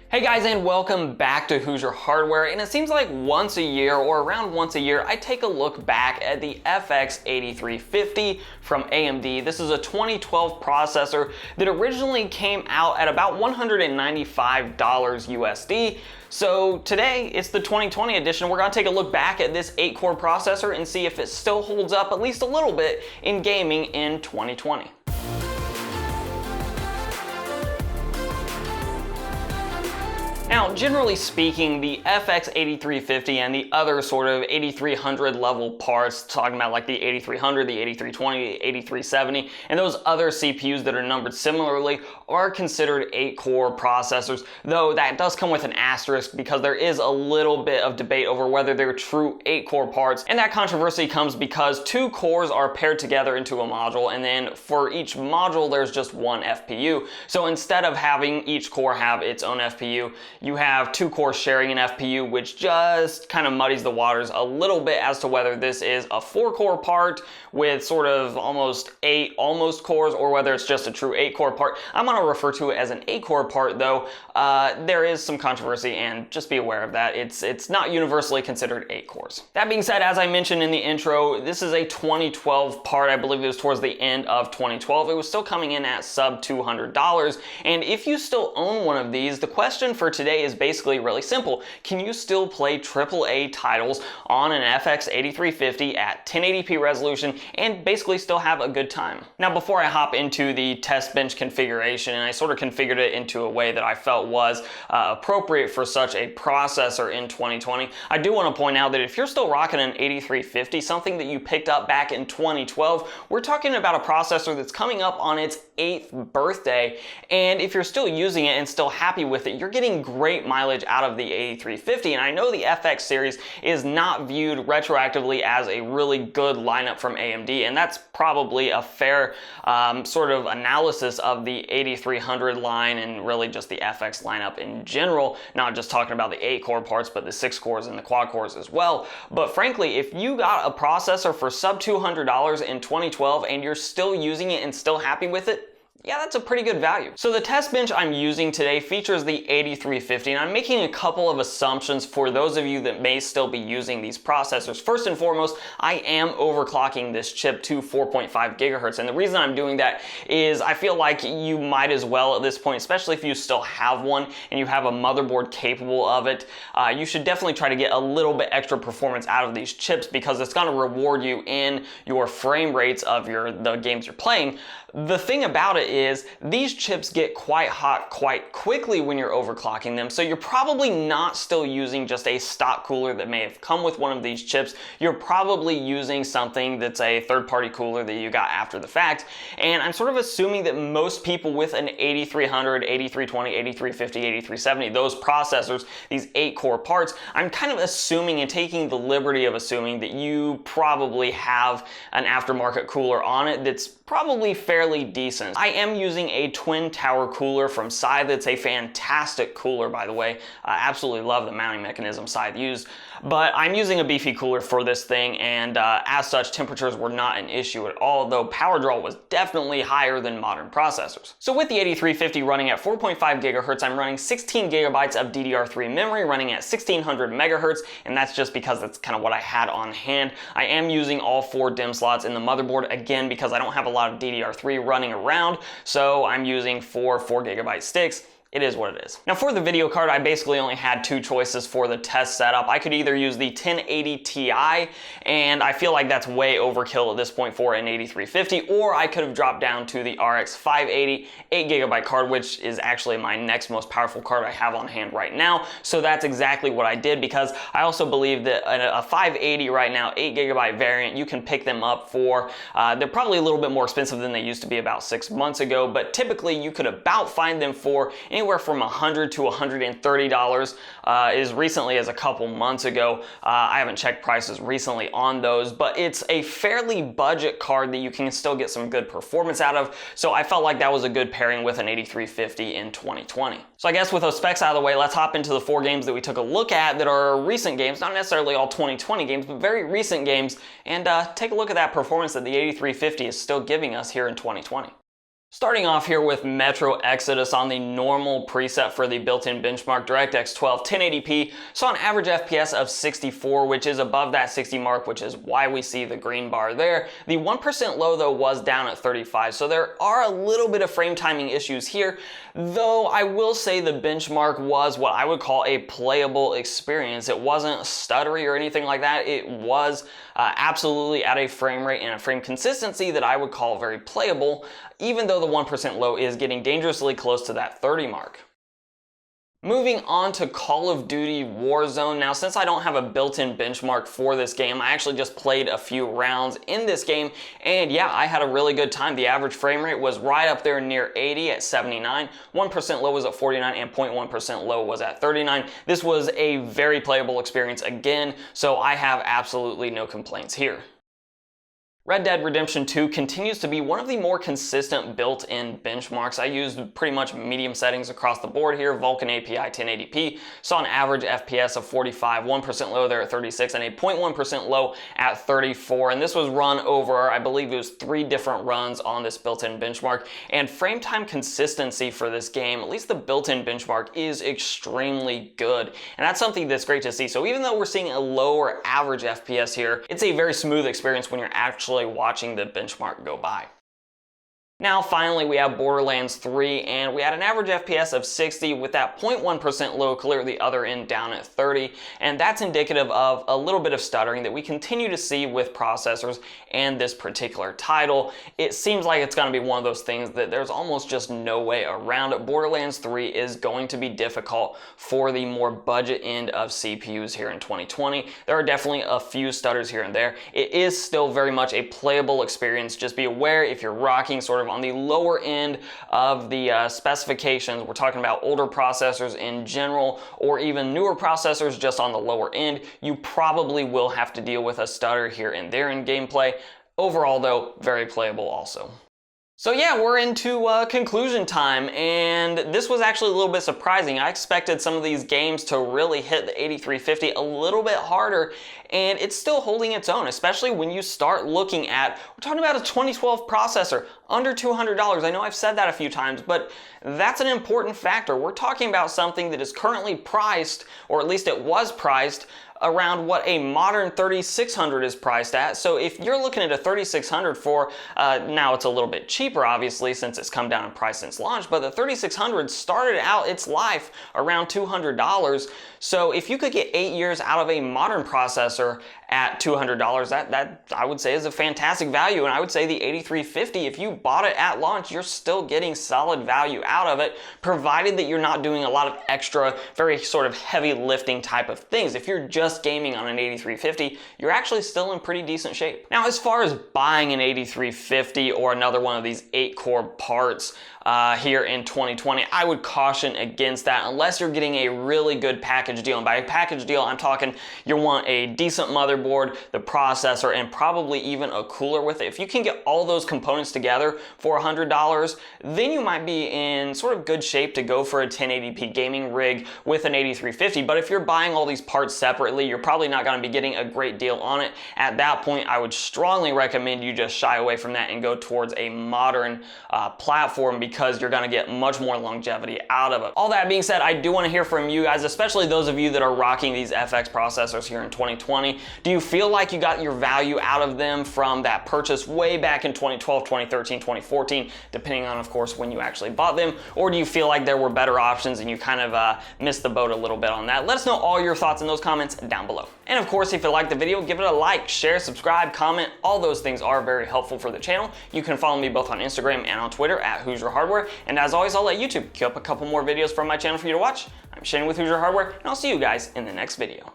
Hey guys, and welcome back to Hoosier Hardware. And it seems like once a year or around once a year I take a look back at the FX 8350 from AMD. This is a 2012 processor that originally came out at about $195 USD. So today it's the 2020 edition. We're going to take a look back at this 8-core processor and see if it still holds up at least a little bit in gaming in 2020. Now, generally speaking, the FX 8350 and the other sort of 8300 level parts, talking about like the 8300, the 8320, the 8370, and those other CPUs that are numbered similarly, are considered 8-core processors, though that does come with an asterisk because there is a little bit of debate over whether they're true 8-core parts, and that controversy comes because 2 cores are paired together into a module, and then for each module there's just one FPU. So instead of having each core have its own FPU, you have 2 cores sharing an FPU, which just kind of muddies the waters a little bit as to whether this is a 4-core part with sort of almost 8 almost cores, or whether it's just a true 8-core part. I'm going to refer to it as an 8-core part, though. There is some controversy, and just be aware of that. It's not universally considered 8 cores. That being said, as I mentioned in the intro, this is a 2012 part. I believe it was towards the end of 2012. It was still coming in at sub $200, and if you still own one of these, the question for today is basically really simple. Can you still play AAA titles on an FX 8350 at 1080p resolution and basically still have a good time? Now, before I hop into the test bench configuration, and I sort of configured it into a way that I felt was appropriate for such a processor in 2020, I do want to point out that if you're still rocking an 8350, something that you picked up back in 2012, we're talking about a processor that's coming up on its 8th birthday, and if you're still using it and still happy with it, you're getting great mileage out of the 8350. And I know the FX series is not viewed retroactively as a really good lineup from AMD, and that's probably a fair sort of analysis of the 8300 line and really just the FX lineup in general, not just talking about the 8-core parts, but the 6 cores and the quad cores as well. But frankly, if you got a processor for sub $200 in 2012 and you're still using it and still happy with it, yeah, that's a pretty good value. So the test bench I'm using today features the 8350, and I'm making a couple of assumptions for those of you that may still be using these processors. First and foremost, I am overclocking this chip to 4.5 gigahertz, and the reason I'm doing that is I feel like you might as well at this point, especially if you still have one and you have a motherboard capable of it, you should definitely try to get a little bit extra performance out of these chips because it's going to reward you in your frame rates of the games you're playing. The thing about it is these chips get quite hot quite quickly when you're overclocking them, so you're probably not still using just a stock cooler that may have come with one of these chips. You're probably using something that's a third-party cooler that you got after the fact, and I'm sort of assuming that most people with an 8300, 8320, 8350, 8370, those processors, these 8-core parts, I'm kind of assuming and taking the liberty of assuming that you probably have an aftermarket cooler on it that's probably fairly decent. I am using a twin tower cooler from Scythe. It's a fantastic cooler, by the way. I absolutely love the mounting mechanism Scythe used, but I'm using a beefy cooler for this thing, and as such, temperatures were not an issue at all, though power draw was definitely higher than modern processors. So with the 8350 running at 4.5 gigahertz, I'm running 16 gigabytes of DDR3 memory running at 1600 megahertz, and that's just because that's kind of what I had on hand. I am using all 4 DIMM slots in the motherboard, again, because I don't have a lot of DDR3 running around, so I'm using 4 gigabyte sticks. It is what it is. Now for the video card, I basically only had 2 choices for the test setup. I could either use the 1080 Ti, and I feel like that's way overkill at this point for an 8350, or I could have dropped down to the RX 580 8GB card, which is actually my next most powerful card I have on hand right now. So that's exactly what I did, because I also believe that a 580 right now, 8GB variant, you can pick them up for, they're probably a little bit more expensive than they used to be about 6 months ago, but typically you could about find them for anywhere from $100 to $130 as recently as a couple months ago. I haven't checked prices recently on those, but it's a fairly budget card that you can still get some good performance out of, so I felt like that was a good pairing with an 8350 in 2020. So I guess with those specs out of the way, let's hop into the 4 games that we took a look at that are recent games, not necessarily all 2020 games, but very recent games, and take a look at that performance that the 8350 is still giving us here in 2020. Starting off here with Metro Exodus on the normal preset for the built-in benchmark DirectX 12 1080p, saw an average FPS of 64, which is above that 60 mark, which is why we see the green bar there. The 1% low though was down at 35, so there are a little bit of frame timing issues here, though I will say the benchmark was what I would call a playable experience. It wasn't stuttery or anything like that. It was absolutely at a frame rate and a frame consistency that I would call very playable, even though the 1% low is getting dangerously close to that 30 mark. Moving on to Call of Duty Warzone. Now, since I don't have a built-in benchmark for this game, I actually just played a few rounds in this game, and yeah, I had a really good time. The average frame rate was right up there near 80 at 79, 1% low was at 49, and 0.1% low was at 39. This was a very playable experience again, so I have absolutely no complaints here. Red Dead Redemption 2 continues to be one of the more consistent built-in benchmarks. I used pretty much medium settings across the board here, Vulkan API 1080p, saw an average FPS of 45, 1% low there at 36, and a 0.1% low at 34. And this was run over, I believe it was 3 different runs on this built-in benchmark. And frame time consistency for this game, at least the built-in benchmark, is extremely good. And that's something that's great to see. So even though we're seeing a lower average FPS here, it's a very smooth experience when you're actually watching the benchmark go by. Now finally we have Borderlands 3, and we had an average FPS of 60 with that 0.1% low clear at the other end down at 30, and that's indicative of a little bit of stuttering that we continue to see with processors and this particular title. It seems like it's going to be one of those things that there's almost just no way around it. Borderlands 3 is going to be difficult for the more budget end of CPUs here in 2020. There are definitely a few stutters here and there. It is still very much a playable experience. Just be aware if you're rocking sort of on the lower end of the specifications, we're talking about older processors in general, or even newer processors just on the lower end, you probably will have to deal with a stutter here and there in gameplay. Overall though, very playable also. So yeah, we're into conclusion time, and this was actually a little bit surprising. I expected some of these games to really hit the 8350 a little bit harder, and it's still holding its own, especially when you start looking at, we're talking about a 2012 processor, under $200. I know I've said that a few times, but that's an important factor. We're talking about something that is currently priced, or at least it was priced, around what a modern 3600 is priced at. So if you're looking at a 3600 for, now it's a little bit cheaper obviously since it's come down in price since launch, but the 3600 started out its life around $200. So if you could get 8 years out of a modern processor at $200, that I would say is a fantastic value. And I would say the 8350, if you bought it at launch, you're still getting solid value out of it, provided that you're not doing a lot of extra, very sort of heavy lifting type of things. If you're just gaming on an 8350, you're actually still in pretty decent shape. Now, as far as buying an 8350 or another one of these 8-core parts, here in 2020, I would caution against that unless you're getting a really good package deal. And by a package deal, I'm talking you want a decent motherboard, the processor, and probably even a cooler with it. If you can get all those components together for $100, then you might be in sort of good shape to go for a 1080p gaming rig with an 8350. But if you're buying all these parts separately, you're probably not going to be getting a great deal on it. At that point, I would strongly recommend you just shy away from that and go towards a modern platform, because you're going to get much more longevity out of it. All that being said, I do want to hear from you guys, especially those of you that are rocking these FX processors here in 2020. Do you feel like you got your value out of them from that purchase way back in 2012, 2013, 2014, depending on, of course, when you actually bought them? Or do you feel like there were better options and you kind of missed the boat a little bit on that? Let us know all your thoughts in those comments down below. And of course, if you liked the video, give it a like, share, subscribe, comment. All those things are very helpful for the channel. You can follow me both on Instagram and on Twitter at Hoosier Hardware. And as always, I'll let YouTube queue up a couple more videos from my channel for you to watch. I'm Shane with Hoosier Hardware, and I'll see you guys in the next video.